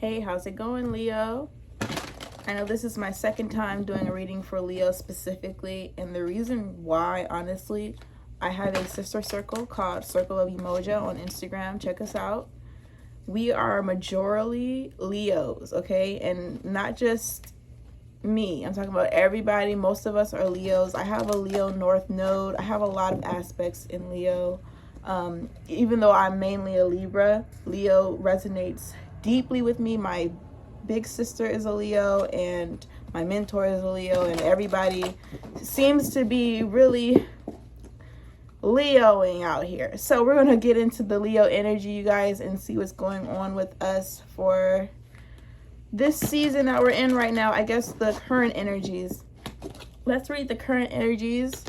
Hey, how's it going, Leo? I know this is my second time doing a reading for Leo specifically, and the reason why, honestly, I have a sister circle called Circle of Emoja on Instagram. Check us out. We are majorly Leos, okay? And not just me. I'm talking about everybody. Most of us are Leos. I have a Leo North Node. I have a lot of aspects in Leo. Even though I'm mainly a Libra, Leo resonates deeply with me. My big sister is a Leo, and my mentor is a Leo, and everybody seems to be really Leoing out here. So we're going to get into the Leo energy, you guys, and see what's going on with us for this season that we're in right now. I guess the current energies. Let's read the current energies.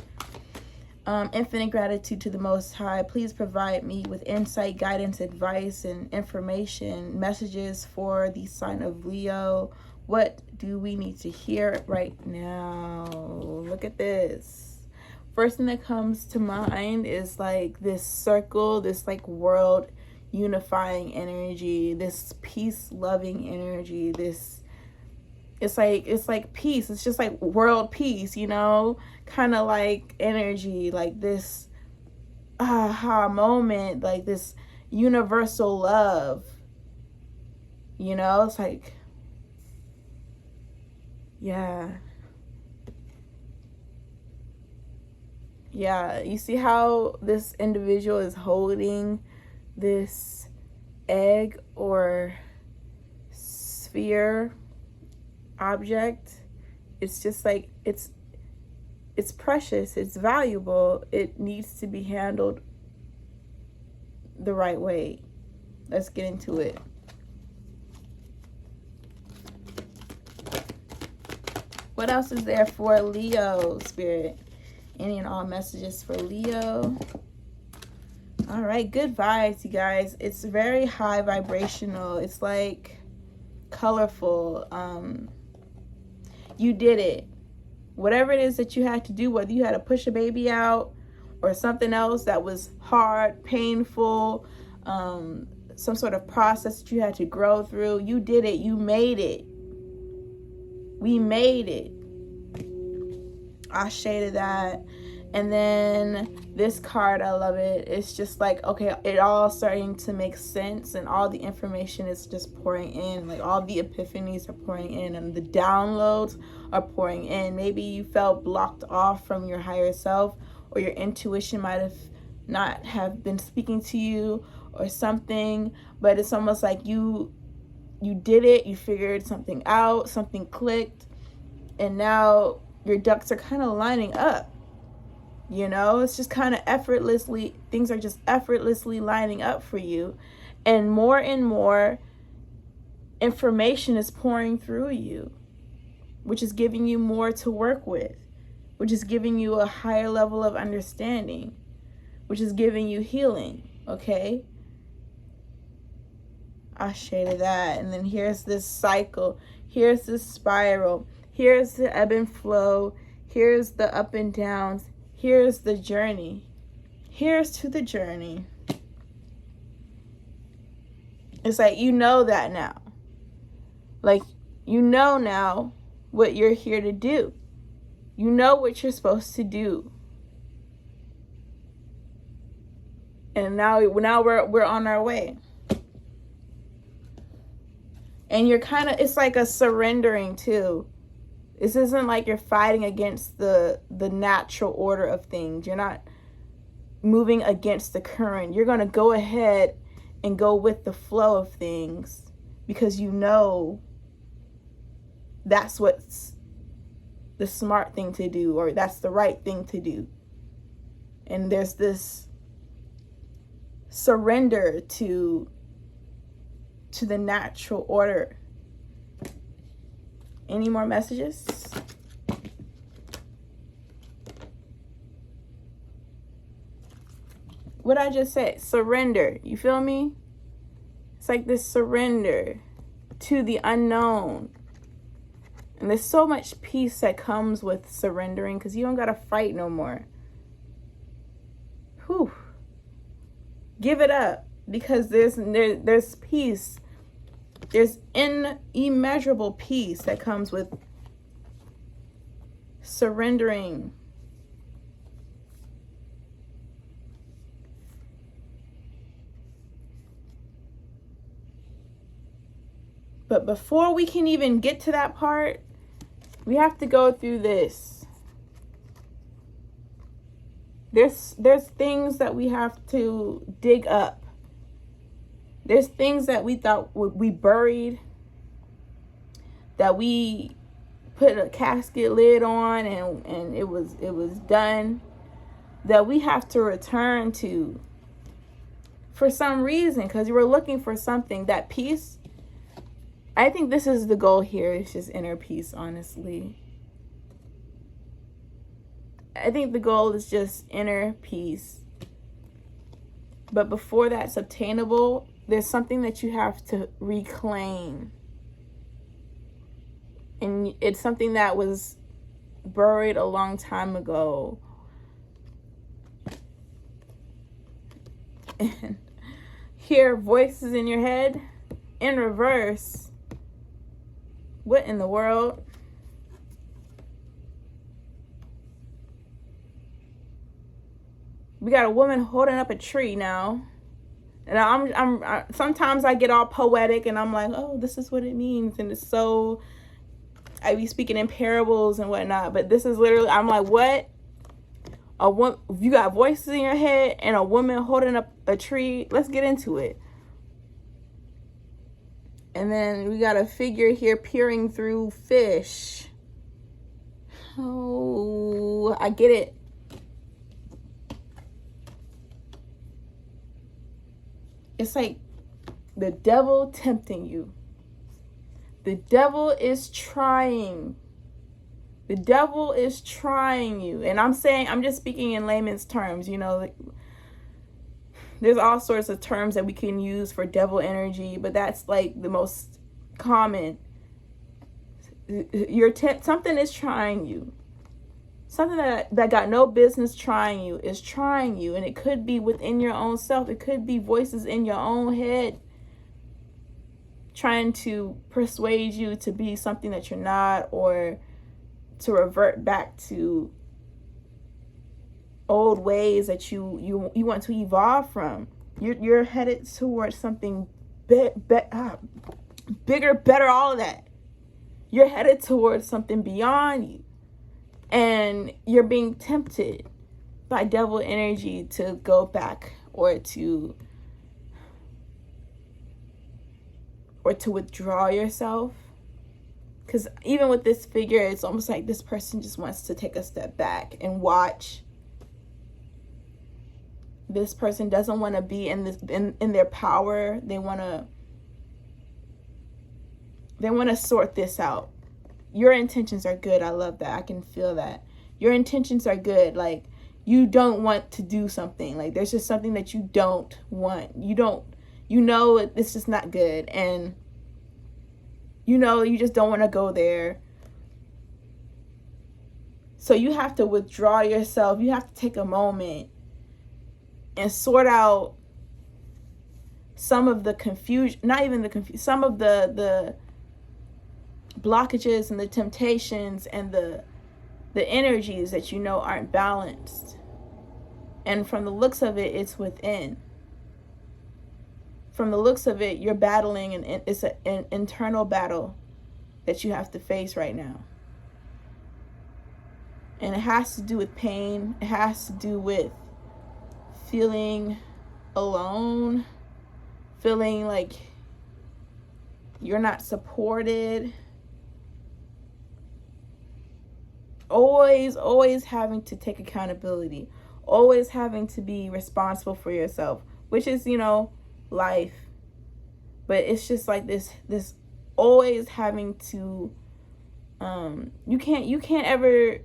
Infinite gratitude to the Most High. Please provide me with insight, guidance, advice, and information, messages for the sign of Leo. What do we need to hear right now? Look at this. First thing that comes to mind is like this circle, this like world unifying energy, this peace loving energy, this it's like peace. It's just like world peace, you know, kind of like energy, like this aha moment, like this universal love, you know. It's like, yeah, you see how this individual is holding this egg or sphere object. It's just like it's precious, it's valuable, it needs to be handled the right way. Let's get into it. What else is there for Leo, Spirit? Any and all messages for Leo? All right, good vibes, you guys. It's very high vibrational. It's like colorful. You did it. Whatever it is that you had to do, whether you had to push a baby out or something else that was hard, painful, some sort of process that you had to grow through, you did it. You made it. We made it. I shaded that. And then this card, I love it. It's just like, okay, it all starting to make sense, and all the information is just pouring in. Like all the epiphanies are pouring in, and the downloads are pouring in. Maybe you felt blocked off from your higher self, or your intuition might have not have been speaking to you or something, but it's almost like you did it. You figured something out, something clicked, and now your ducks are kind of lining up. You know, it's just kind of effortlessly, things are just effortlessly lining up for you. And more information is pouring through you, which is giving you more to work with, which is giving you a higher level of understanding, which is giving you healing, okay? I shaded that. And then here's this cycle. Here's this spiral. Here's the ebb and flow. Here's the up and downs. Here's the journey. Here's to the journey. It's like, you know that now. Like, you know now what you're here to do. You know what you're supposed to do. And now we're on our way. And you're kind of, it's like a surrendering too. This isn't like you're fighting against the natural order of things. You're not moving against the current. You're going to go ahead and go with the flow of things because you know that's what's the smart thing to do, or that's the right thing to do. And there's this surrender to the natural order. Any more messages? What I just said, surrender. You feel me? It's like this surrender to the unknown. And there's so much peace that comes with surrendering because you don't got to fight no more. Whew. Give it up, because there's peace There's immeasurable peace that comes with surrendering. But before we can even get to that part, we have to go through this. There's things that we have to dig up. There's things that we thought we buried, that we put a casket lid on and it was done, that we have to return to for some reason, because you were looking for something. That peace, I think this is the goal here. It's just inner peace, honestly. I think the goal is just inner peace. But before that's obtainable, there's something that you have to reclaim. And it's something that was buried a long time ago. And hear voices in your head in reverse. What in the world? We got a woman holding up a tree now. And I'm sometimes I get all poetic and I'm like, oh, this is what it means. And it's so, I be speaking in parables and whatnot. But this is literally, I'm like, what? You got voices in your head and a woman holding up a tree. Let's get into it. And then we got a figure here peering through fish. Oh, I get it. It's like the devil tempting you. The devil is trying. The devil is trying you. And I'm just speaking in layman's terms, you know. There's all sorts of terms that we can use for devil energy, but that's like the most common. Something is trying you. Something that got no business trying you is trying you. And it could be within your own self. It could be voices in your own head trying to persuade you to be something that you're not, or to revert back to old ways that you want to evolve from. You're headed towards something bigger, better, all of that. You're headed towards something beyond you. And you're being tempted by devil energy to go back or to withdraw yourself. Because even with this figure, it's almost like this person just wants to take a step back and watch. This person doesn't want to be in their power. They want to sort this out. Your intentions are good. I love that. I can feel that. Your intentions are good. Like, you don't want to do something. Like, there's just something that you don't want. You know this is not good. And you know you just don't want to go there. So you have to withdraw yourself. You have to take a moment and sort out some of the confusion, not even the confusion, some of the blockages and the temptations and the energies that you know aren't balanced. And from the looks of it, it's within. From the looks of it, you're battling, and it's an internal battle that you have to face right now. And it has to do with pain. It has to do with feeling alone, feeling like you're not supported. Always having to take accountability. Always having to be responsible for yourself, which is, life. But it's just like this always having to you can't ever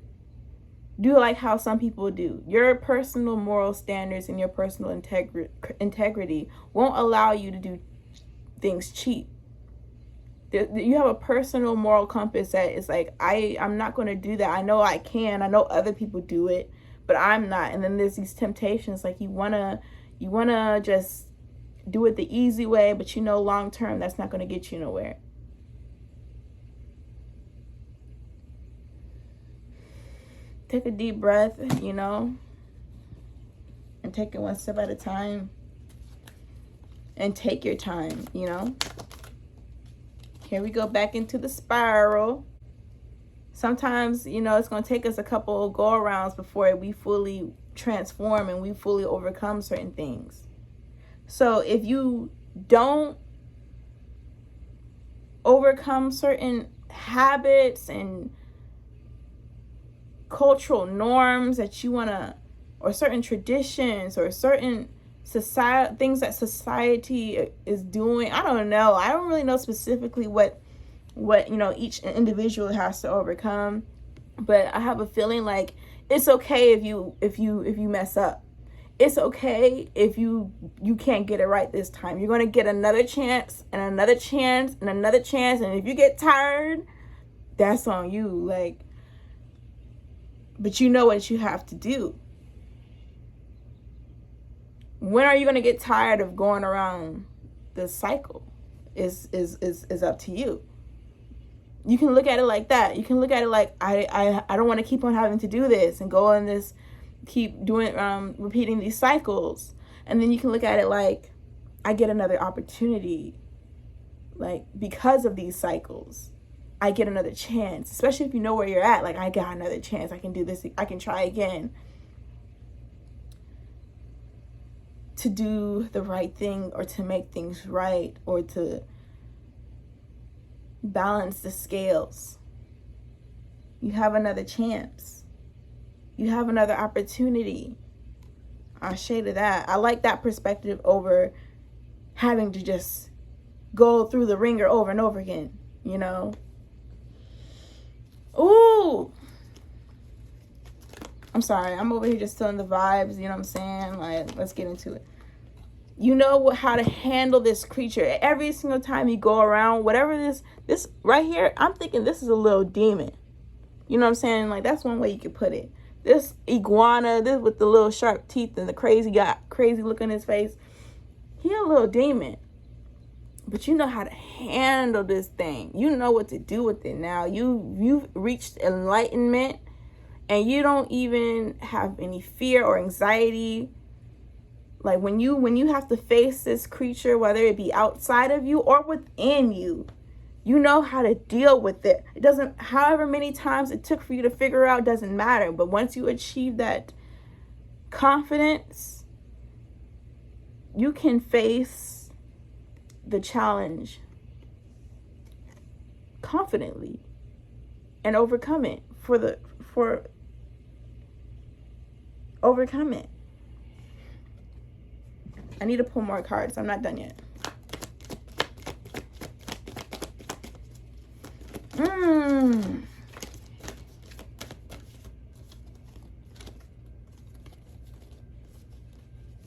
do like how some people do. Your personal moral standards and your personal integrity won't allow you to do things cheap. You have a personal moral compass that is like, I'm not going to do that. I know I can. I know other people do it, but I'm not. And then there's these temptations, like you wanna just do it the easy way, but you know long term that's not going to get you nowhere. Take a deep breath, and take it one step at a time. And take your time, Here we go back into the spiral. Sometimes, it's going to take us a couple go-arounds before we fully transform and we fully overcome certain things. So if you don't overcome certain habits and cultural norms that you want to, or certain traditions or certain society things that society is doing, I don't know. I don't really know specifically what each individual has to overcome, but I have a feeling like it's okay if you mess up. It's okay if you can't get it right this time. You're going to get another chance and another chance and another chance, and if you get tired, that's on you. But you know what you have to do. When are you going to get tired of going around the cycle is up to you. You can look at it like that. You can look at it like, I don't want to keep on having to do this and go on this, keep doing, repeating these cycles. And then you can look at it like, I get another opportunity. Because of these cycles, I get another chance, especially if you know where you're at. I got another chance. I can do this. I can try again to do the right thing, or to make things right, or to balance the scales. You have another chance. You have another opportunity. Ashe to that. I like that perspective over having to just go through the ringer over and over again, Ooh. I'm sorry. I'm over here just feeling the vibes, you know what I'm saying? Let's get into it. You know how to handle this creature. Every single time you go around, whatever this right here, I'm thinking this is a little demon. You know what I'm saying? That's one way you could put it. This iguana, this with the little sharp teeth and the crazy look on his face. He a little demon. But you know how to handle this thing. You know what to do with it now. You've reached enlightenment, and you don't even have any fear or anxiety. When you have to face this creature, whether it be outside of you or within you, you know how to deal with it. It doesn't, however many times it took for you to figure out, doesn't matter. But once you achieve that confidence, you can face the challenge confidently and overcome it overcome it. I need to pull more cards. I'm not done yet.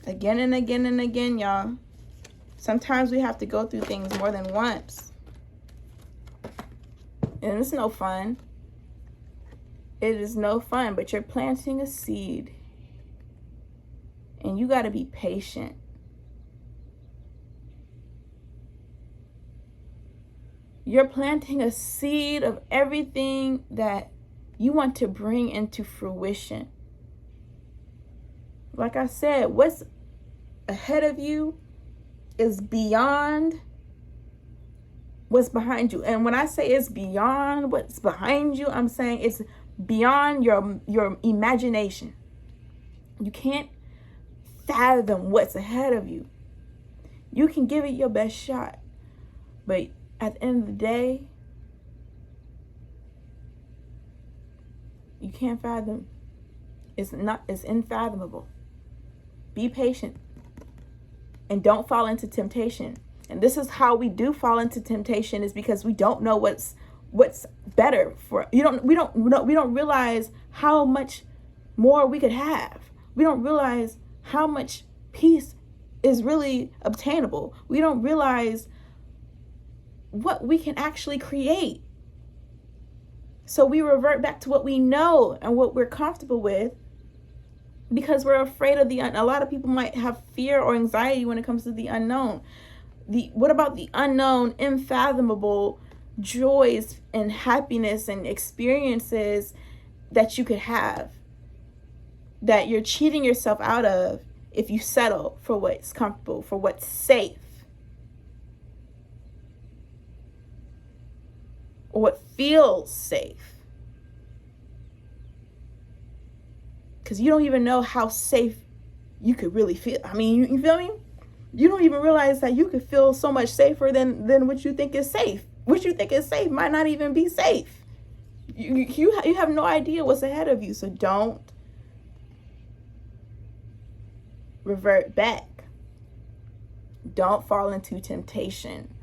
Again and again and again, y'all. Sometimes we have to go through things more than once. And it's no fun. It is no fun, but you're planting a seed. And you got to be patient. You're planting a seed of everything that you want to bring into fruition. Like I said, what's ahead of you is beyond what's behind you. And when I say it's beyond what's behind you, I'm saying it's beyond your imagination. You can't fathom what's ahead of you. You can give it your best shot, but at the end of the day, you can't fathom. It's unfathomable. Be patient and don't fall into temptation. And this is how we do fall into temptation, is because we don't know what's better for you. We don't realize how much more we could have. We don't realize how much peace is really obtainable. We don't realize what we can actually create. So we revert back to what we know and what we're comfortable with, because we're afraid of a lot of people might have fear or anxiety when it comes to the unknown. What about the unknown, unfathomable joys and happiness and experiences that you could have, that you're cheating yourself out of if you settle for what's comfortable, for what's safe, or what feels safe? Because you don't even know how safe you could really feel. I mean, you feel me? You don't even realize that you could feel so much safer than what you think is safe. What you think is safe might not even be safe. You have no idea what's ahead of you. So don't revert back. Don't fall into temptation.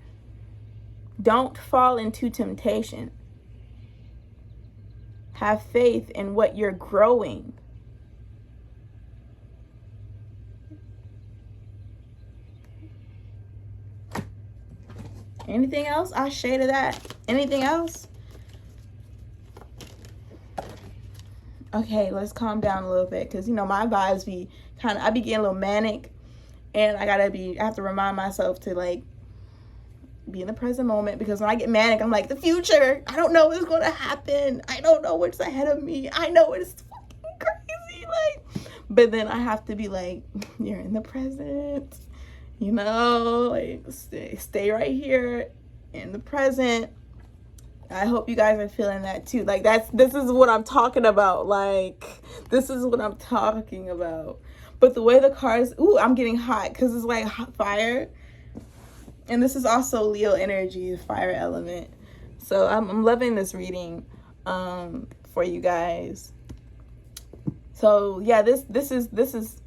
Don't fall into temptation. Have faith in what you're growing. Anything else? I shade of that. Anything else? Okay, let's calm down a little bit, because my vibes be I be getting a little manic, and I have to remind myself to be in the present moment, because when I get manic, I'm like, the future, I don't know what's gonna happen. I don't know what's ahead of me. I know it's fucking crazy, but then I have to be like, you're in the present. Stay right here in the present. I hope you guys are feeling that too. This is what I'm talking about. This is what I'm talking about. But the way the cards, I'm getting hot because it's like hot fire. And this is also Leo energy, the fire element. So I'm loving this reading for you guys. So yeah, this is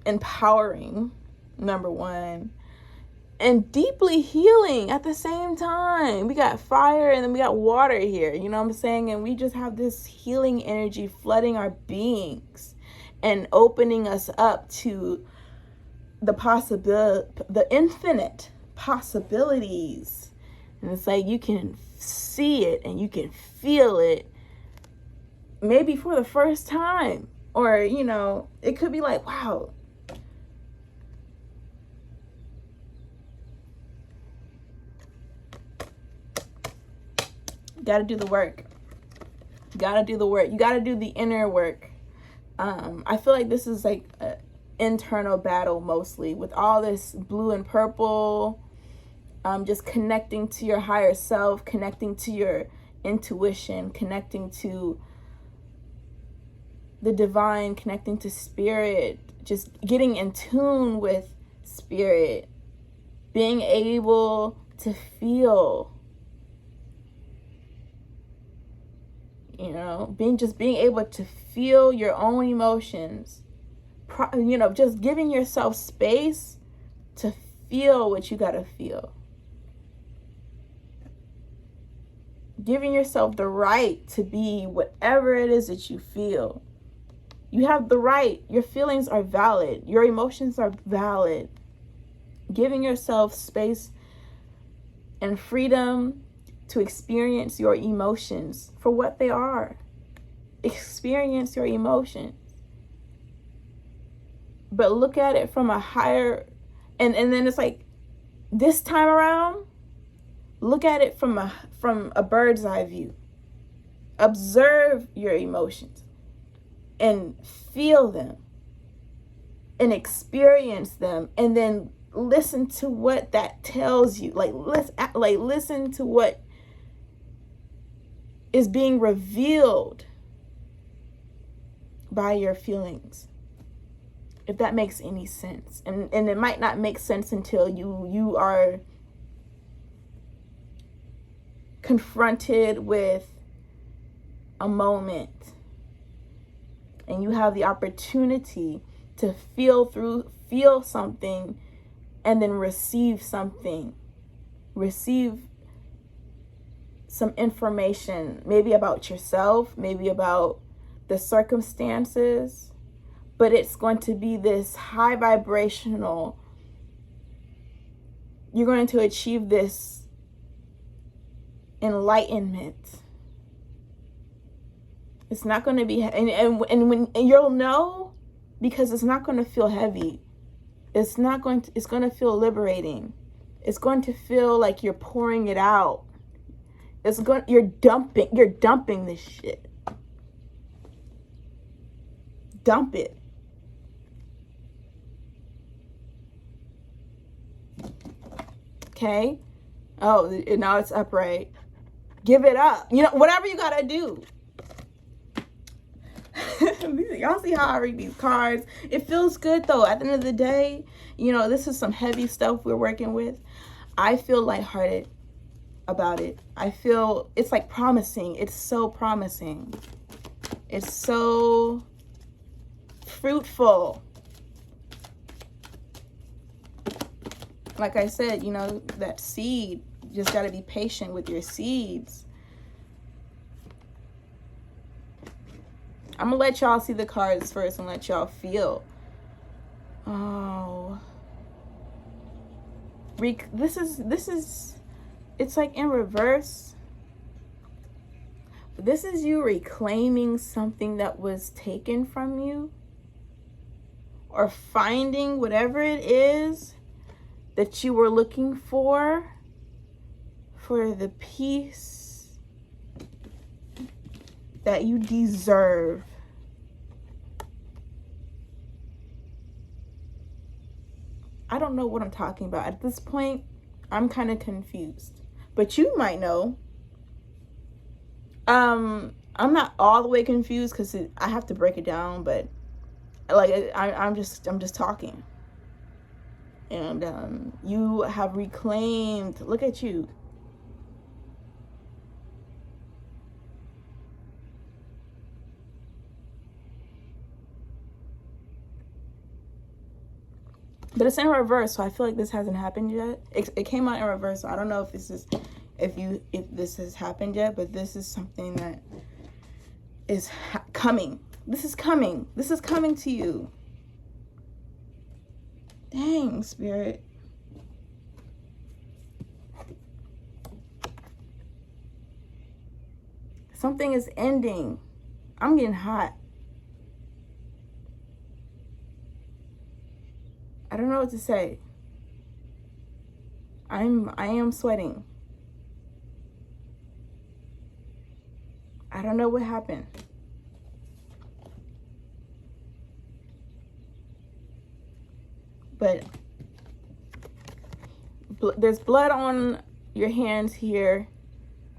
empowering. Number one, and deeply healing at the same time. We got fire and then we got water here, you know what I'm saying? And we just have this healing energy flooding our beings and opening us up to the infinite possibilities. And it's like you can see it and you can feel it, maybe for the first time, or it could be like, wow, you gotta do the work. You gotta do the work. You gotta do the inner work. I feel like this is like an internal battle mostly, with all this blue and purple. Just connecting to your higher self, connecting to your intuition, connecting to the divine, connecting to spirit, just getting in tune with spirit, being able to feel. Being able to feel your own emotions, just giving yourself space to feel what you gotta feel. Giving yourself the right to be whatever it is that you feel. You have the right. Your feelings are valid. Your emotions are valid. Giving yourself space and freedom to experience your emotions for what they are. Experience your emotions. But look at it from a higher, and then it's like, this time around, look at it from a bird's eye view. Observe your emotions and feel them and experience them, and then listen to what that tells you. Listen to what is being revealed by your feelings, if that makes any sense. And it might not make sense until you are confronted with a moment and you have the opportunity to feel something and then receive something. Receive some information, maybe about yourself, maybe about the circumstances, but it's going to be this high vibrational, you're going to achieve this enlightenment. It's not going to be, and you'll know because it's not going to feel heavy. It's going to feel liberating. It's going to feel like you're pouring it out. You're dumping this shit. Dump it. Okay? Oh, now it's upright. Give it up. You know, whatever you gotta do. Y'all see how I read these cards? It feels good though. At the end of the day, you know, this is some heavy stuff we're working with. I feel lighthearted about it. I feel it's like promising. It's so promising. It's so fruitful. Like I said, you know, that seed, you just got to be patient with your seeds. I'm going to let y'all see the cards first and let y'all feel. Oh. This is, it's like in reverse. This is you reclaiming something that was taken from you, or finding whatever it is that you were looking for the peace that you deserve. I don't know what I'm talking about. At this point, I'm kind of confused. But you might know. I'm not all the way confused because I have to break it down, but like I'm just talking. And you have reclaimed, look at you. But it's in reverse, so I feel like this hasn't happened yet. It came out in reverse, so I don't know if this has happened yet, but this is something that is coming. This is coming. This is coming to you. Dang, Spirit. Something is ending. I'm getting hot. I don't know what to say. I am sweating. I don't know what happened. But there's blood on your hands here,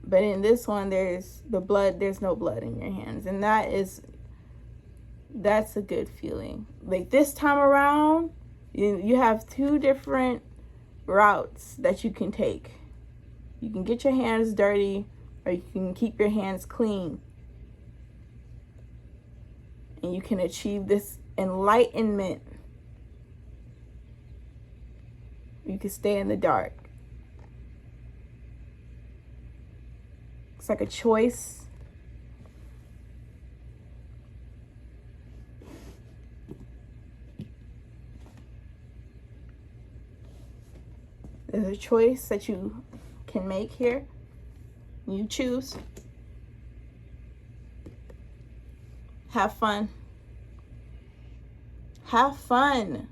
but in this one there's no blood in your hands, and that's a good feeling. Like this time around, you have two different routes that you can take. You can get your hands dirty, or you can keep your hands clean, and you can achieve this enlightenment. You can stay in the dark. It's like a choice. There's a choice that you can make here. You choose. Have fun. Have fun.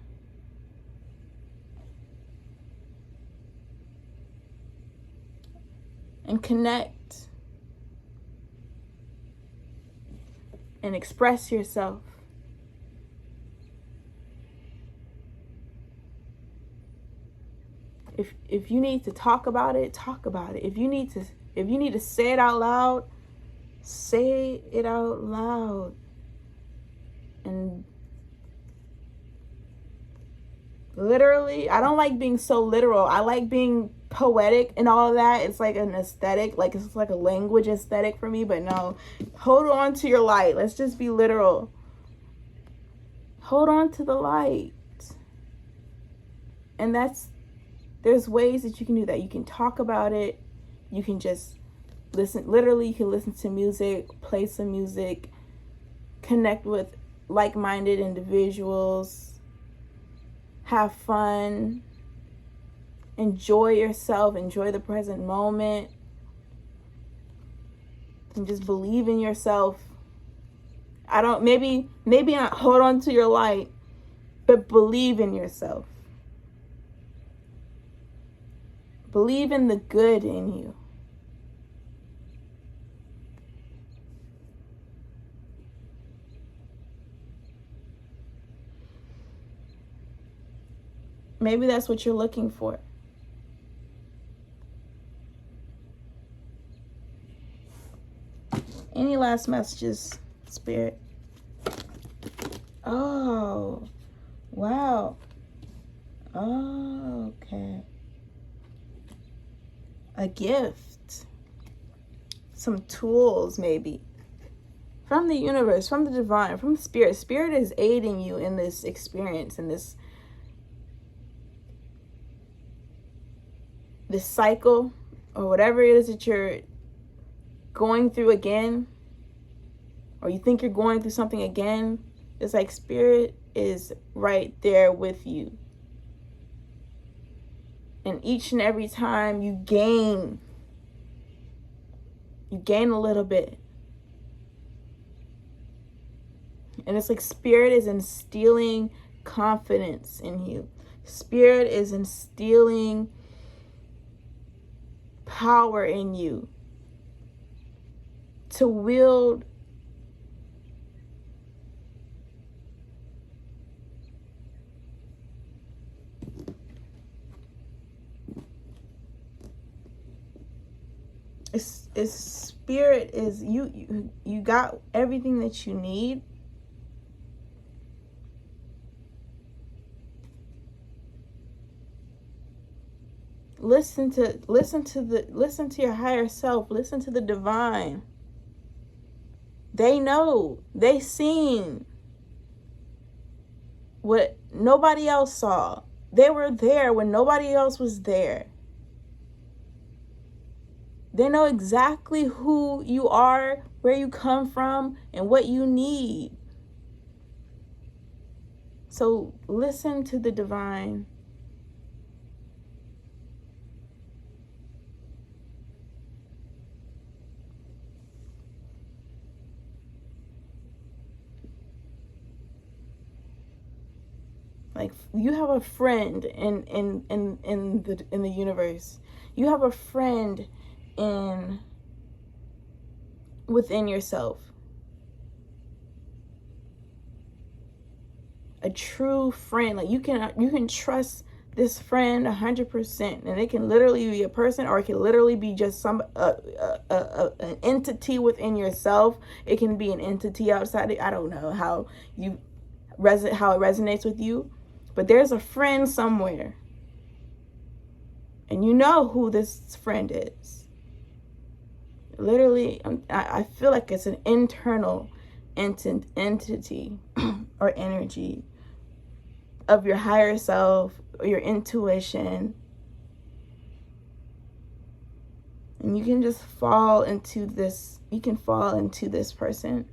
And connect. And express yourself. If you need to talk about it, talk about it. If you need to say it out loud, say it out loud. And literally, I don't like being so literal. I like being poetic and all of that. It's like an aesthetic, like it's like a language aesthetic for me, but no, hold on to your light. Let's just be literal. Hold on to the light. And there's ways that you can do that. You can talk about it. You can just listen. Literally, you can listen to music, play some music, connect with like-minded individuals, have fun, enjoy yourself, enjoy the present moment, and just believe in yourself maybe not hold on to your light, but believe in yourself. Believe in the good in you. Maybe that's what you're looking for. Any last messages, Spirit? Oh, wow. Oh, okay. A gift. Some tools, maybe. From the universe, from the divine, from Spirit. Spirit is aiding you in this experience, in this cycle, or whatever it is that you're going through again, or you think you're going through something again. It's like Spirit is right there with you. And each and every time you gain a little bit. And it's like Spirit is instilling confidence in you. Spirit is instilling power in you to wield Spirit is you got everything that you need. Listen to your higher self. Listen to the divine. They know. They seen what nobody else saw. They were there when nobody else was there. They know exactly who you are, where you come from, and what you need. So listen to the divine. Like, you have a friend in the universe. You have a friend within yourself. A true friend. Like, you can trust this friend 100%, and it can literally be a person, or it can literally be just an entity within yourself. It can be an entity outside. I don't know how it resonates with you, but there's a friend somewhere, and you know who this friend is. Literally, I feel like it's an internal entity or energy of your higher self, or your intuition. And you can just fall into this. You can fall into this person.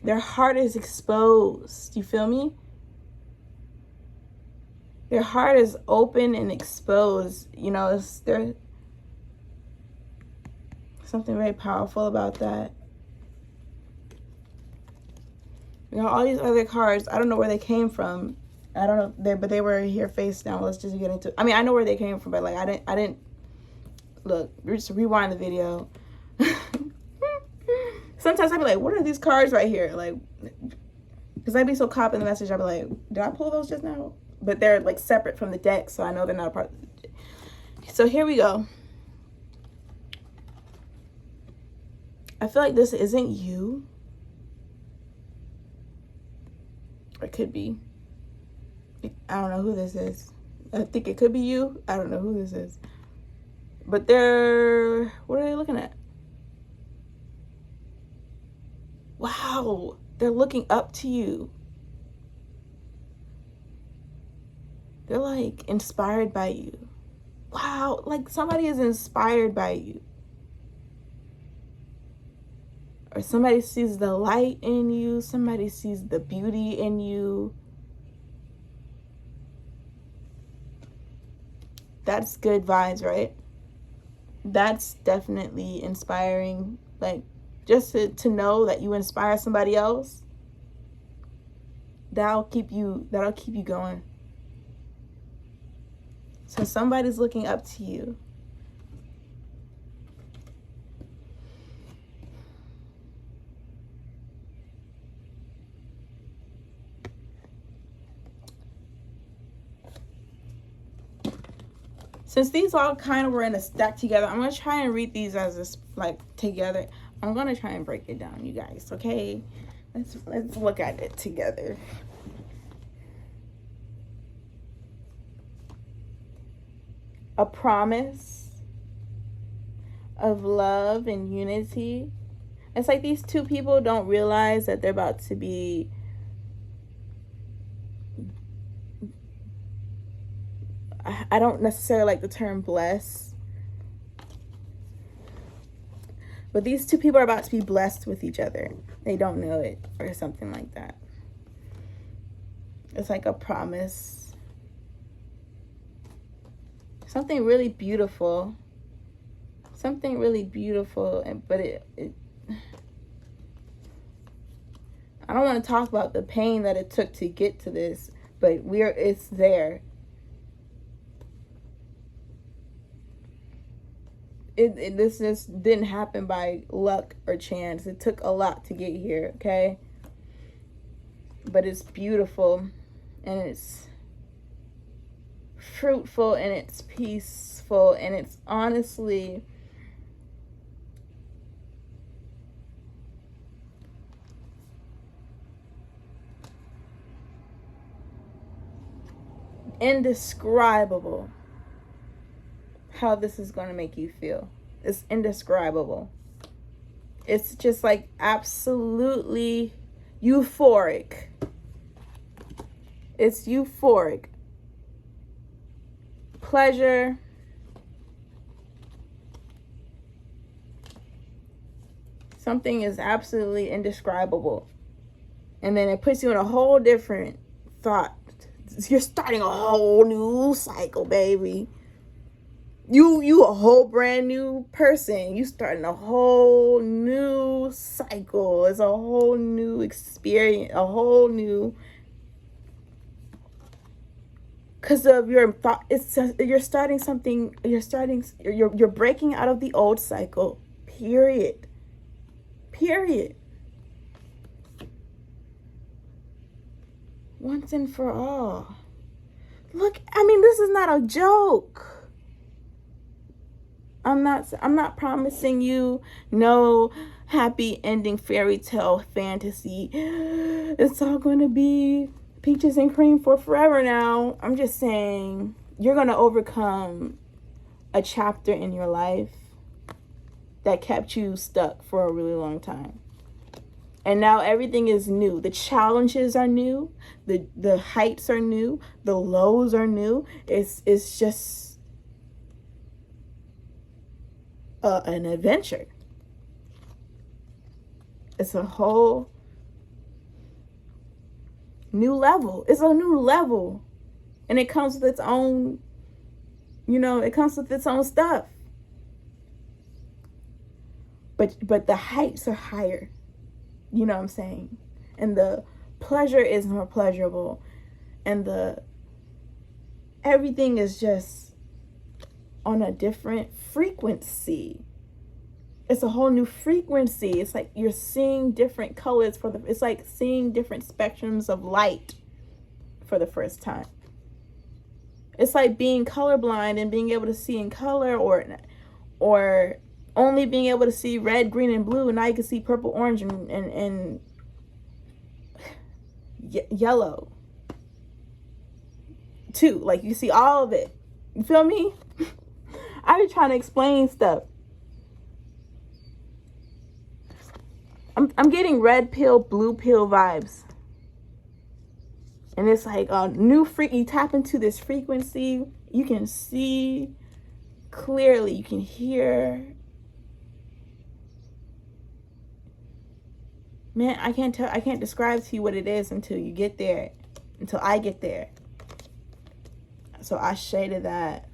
Their heart is exposed. You feel me? Their heart is open and exposed. You know, there's something very powerful about that. You know, all these other cards, I don't know where they came from. I don't know, but they were here face down. Let's just get into. I mean, I know where they came from, but like I didn't look. Just rewind the video. Sometimes I'd be like, what are these cards right here? Like, because I'd be so caught up in the message, I'd be like, did I pull those just now? But they're like separate from the deck, so I know they're not a part of the deck. So here we go. I feel like this isn't you. Or it could be. I don't know who this is. I think it could be you. I don't know who this is. But what are they looking at? Wow, they're looking up to you. They're like inspired by you. Wow, like somebody is inspired by you. Or somebody sees the light in you. Somebody sees the beauty in you. That's good vibes, right? That's definitely inspiring. Like, just to know that you inspire somebody else, that'll keep you going. So somebody's looking up to you. Since these all kind of were in a stack together, I'm going to try and read these as this, like, together. I'm going to try and break it down, you guys, okay? Let's look at it together. A promise of love and unity. It's like these two people don't realize that they're about to be I don't necessarily like the term bless, but these two people are about to be blessed with each other. They don't know it, or something like that. It's like a promise. Something really beautiful. Something really beautiful, but it I don't want to talk about the pain that it took to get to this, but it's there. This just didn't happen by luck or chance. It took a lot to get here, okay? But it's beautiful, and it's fruitful, and it's peaceful, and it's honestly indescribable how this is going to make you feel. It's indescribable. It's just like absolutely euphoric. It's euphoric. Pleasure. Something is absolutely indescribable. And then it puts you in a whole different thought. You're starting a whole new cycle, baby. You a whole brand new person. You starting a whole new cycle. It's a whole new experience, a whole new, because of your thought. You're starting something. You're breaking out of the old cycle. Period. Once and for all. Look, I mean, this is not a joke. I'm not promising you no happy ending fairy tale fantasy. It's all going to be peaches and cream for forever now. I'm just saying you're going to overcome a chapter in your life that kept you stuck for a really long time. And now everything is new. The challenges are new. The heights are new. The lows are new. It's just an adventure. It's a whole new level. It's a new level. And it comes with its own, it comes with its own stuff. But the heights are higher. You know what I'm saying? And the pleasure is more pleasurable. And everything is just on a different frequency. It's a whole new frequency. It's like you're seeing different colors it's like seeing different spectrums of light for the first time. It's like being colorblind and being able to see in color, or only being able to see red, green, and blue, and now you can see purple, orange, and yellow too. Like, you see all of it. You feel me? I be trying to explain stuff. I'm getting red pill, blue pill vibes. And it's like a new you tap into this frequency. You can see clearly. You can hear. Man, I can't describe to you what it is until you get there. Until I get there. So I shaded that.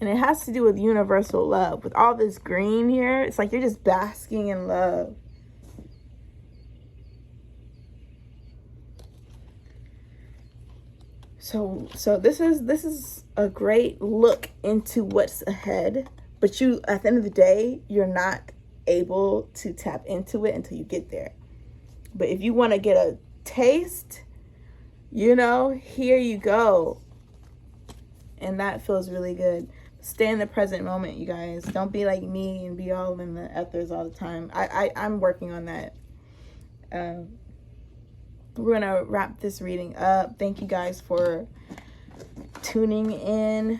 And it has to do with universal love. With all this green here, it's like you're just basking in love. So this is a great look into what's ahead. But you, at the end of the day, you're not able to tap into it until you get there. But if you want to get a taste, you know, here you go. And that feels really good. Stay in the present moment, you guys. Don't be like me and be all in the ethers all the time. I'm working on that. We're gonna wrap this reading up. Thank you guys for tuning in.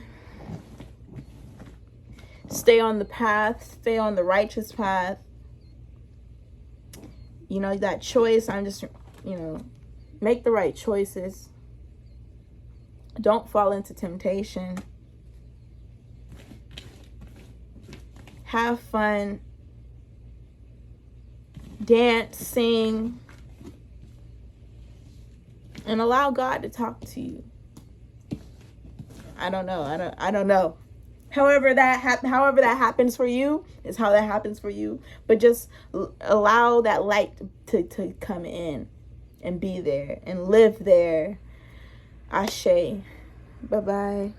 Stay on the path. Stay on the righteous path. You know, that choice, I'm just, you know, make the right choices. Don't fall into temptation. Have fun. Dance, sing, and allow God to talk to you. I don't know. However that happens for you is how that happens for you. But just allow that light to come in and be there and live there. Ashe. Bye-bye.